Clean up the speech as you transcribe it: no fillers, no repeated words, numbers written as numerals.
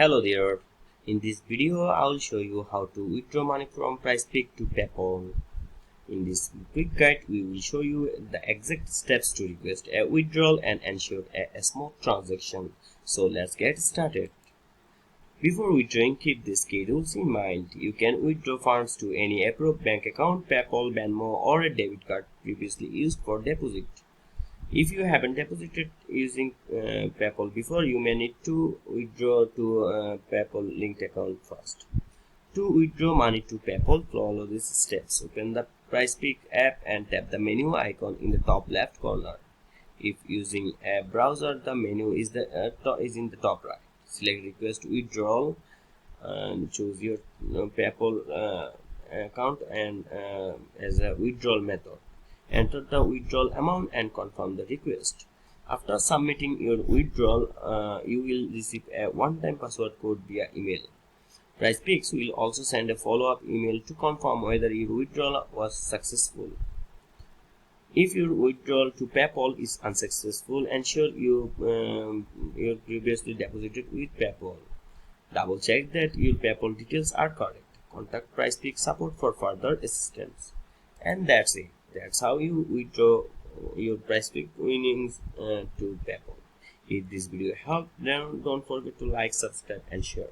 Hello there. In this video, I will show you how to withdraw money from Prizepicks to PayPal. In this quick guide, we will show you the exact steps to request a withdrawal and ensure a smooth transaction. So let's get started. Before withdrawing, keep these key rules in mind. You can withdraw funds to any approved bank account, PayPal, Venmo, or a debit card previously used for deposit. If you haven't deposited using PayPal before, you may need to withdraw to a PayPal linked account first. To withdraw money to PayPal, follow these steps. Open the Prizepicks app and tap the menu icon in the top left corner. If using a browser, the menu is in the top right. Select Request Withdrawal and choose your PayPal account and as a withdrawal method. Enter the withdrawal amount and confirm the request. After submitting your withdrawal, you will receive a one-time password code via email. Prizepicks will also send a follow-up email to confirm whether your withdrawal was successful. If your withdrawal to PayPal is unsuccessful, ensure you previously deposited with PayPal. Double check that your PayPal details are correct. Contact Prizepicks support for further assistance. And that's it. That's how you withdraw your Prizepicks winnings to PayPal. If this video helped, then don't forget to like, subscribe, and share.